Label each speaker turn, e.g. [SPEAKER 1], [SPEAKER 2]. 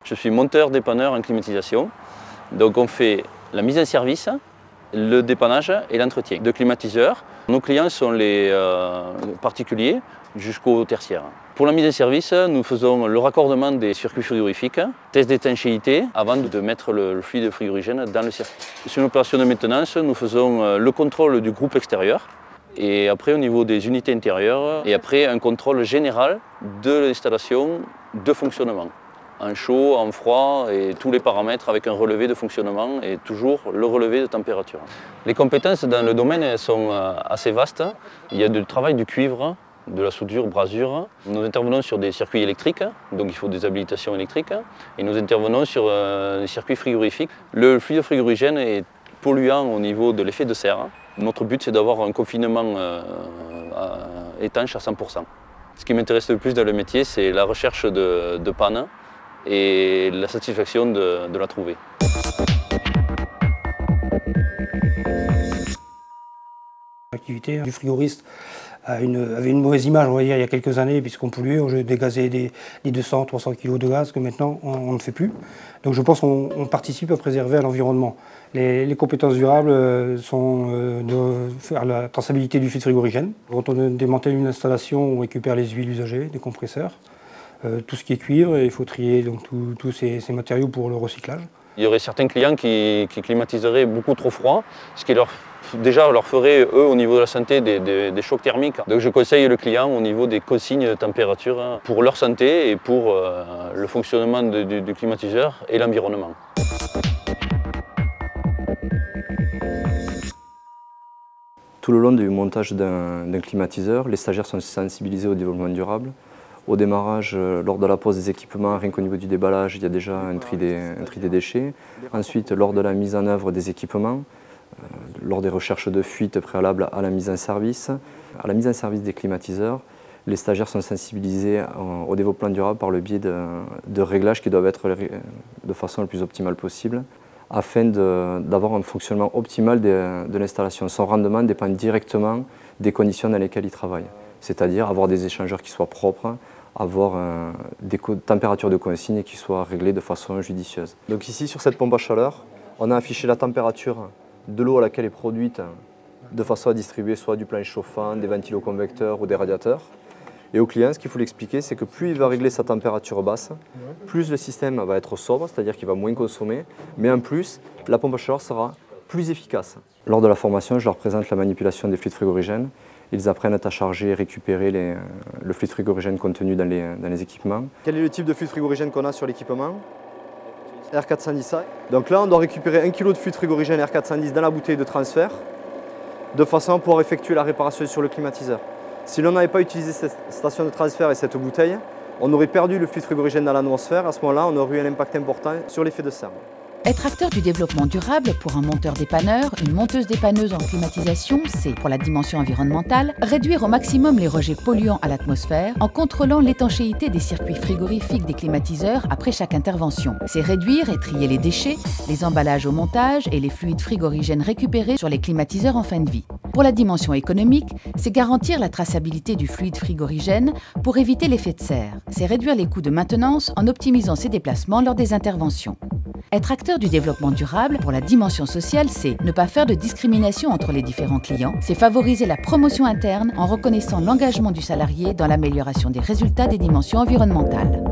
[SPEAKER 1] Je suis monteur dépanneur en climatisation. Donc on fait la mise en service, le dépannage et l'entretien de climatiseurs. Nos clients sont les particuliers jusqu'au tertiaire. Pour la mise en service, nous faisons le raccordement des circuits frigorifiques, test d'étanchéité avant de mettre le fluide frigorigène dans le circuit. Sur une opération de maintenance, nous faisons le contrôle du groupe extérieur et après au niveau des unités intérieures et après un contrôle général de l'installation de fonctionnement. En chaud, en froid et tous les paramètres avec un relevé de fonctionnement et toujours le relevé de température. Les compétences dans le domaine sont assez vastes. Il y a du travail du cuivre, de la soudure, brasure. Nous intervenons sur des circuits électriques, donc il faut des habilitations électriques. Et nous intervenons sur des circuits frigorifiques. Le fluide frigorigène est polluant au niveau de l'effet de serre. Notre but c'est d'avoir un confinement étanche à 100%. Ce qui m'intéresse le plus dans le métier, c'est la recherche de panne et la satisfaction de la trouver.
[SPEAKER 2] L'activité du frigoriste avait une mauvaise image, on va dire, il y a quelques années, puisqu'on polluait, on dégazait des 200-300 kg de gaz que maintenant on ne fait plus. Donc je pense qu'on participe à préserver l'environnement. Les compétences durables sont de faire la traçabilité du fluide frigorigène. Quand on démantèle une installation, on récupère les huiles usagées, des compresseurs. Tout ce qui est cuivre, il faut trier donc tous ces matériaux pour le recyclage. Il y aurait certains clients qui climatiseraient beaucoup trop froid, ce qui leur ferait, eux, au niveau de la santé, des chocs thermiques. Donc je conseille le client au niveau des consignes de température pour leur santé et pour le fonctionnement du climatiseur et l'environnement.
[SPEAKER 3] Tout le long du montage d'un climatiseur, les stagiaires sont sensibilisés au développement durable. Au démarrage, lors de la pose des équipements, rien qu'au niveau du déballage, il y a déjà un tri des déchets. Ensuite, lors de la mise en œuvre des équipements, lors des recherches de fuite préalables à la mise en service, des climatiseurs, les stagiaires sont sensibilisés au développement durable par le biais de réglages qui doivent être de façon la plus optimale possible, afin d'avoir un fonctionnement optimal de l'installation. Son rendement dépend directement des conditions dans lesquelles il travaille, c'est-à-dire avoir des échangeurs qui soient propres, avoir des températures de consigne qui soient réglées de façon judicieuse. Donc ici, sur cette pompe à chaleur, on a affiché la température de l'eau à laquelle est produite de façon à distribuer soit du plancher chauffant, des ventiloconvecteurs ou des radiateurs. Et au client, ce qu'il faut l'expliquer, c'est que plus il va régler sa température basse, plus le système va être sobre, c'est-à-dire qu'il va moins consommer, mais en plus, la pompe à chaleur sera plus efficace. Lors de la formation, je leur présente la manipulation des fluides frigorigènes. Ils apprennent à charger et récupérer le fluide frigorigène contenu dans les équipements. Quel est le type de fluide frigorigène qu'on a sur l'équipement? R410. Donc là, on doit récupérer 1 kg de fluide frigorigène R410 dans la bouteille de transfert, de façon à pouvoir effectuer la réparation sur le climatiseur. Si l'on n'avait pas utilisé cette station de transfert et cette bouteille, on aurait perdu le fluide frigorigène dans l'atmosphère. À ce moment-là, on aurait eu un impact important sur l'effet de serre.
[SPEAKER 4] Être acteur du développement durable pour un monteur dépanneur, une monteuse dépanneuse en climatisation, c'est, pour la dimension environnementale, réduire au maximum les rejets polluants à l'atmosphère en contrôlant l'étanchéité des circuits frigorifiques des climatiseurs après chaque intervention. C'est réduire et trier les déchets, les emballages au montage et les fluides frigorigènes récupérés sur les climatiseurs en fin de vie. Pour la dimension économique, c'est garantir la traçabilité du fluide frigorigène pour éviter l'effet de serre. C'est réduire les coûts de maintenance en optimisant ses déplacements lors des interventions. Être acteur du développement durable pour la dimension sociale, c'est ne pas faire de discrimination entre les différents clients, c'est favoriser la promotion interne en reconnaissant l'engagement du salarié dans l'amélioration des résultats des dimensions environnementales.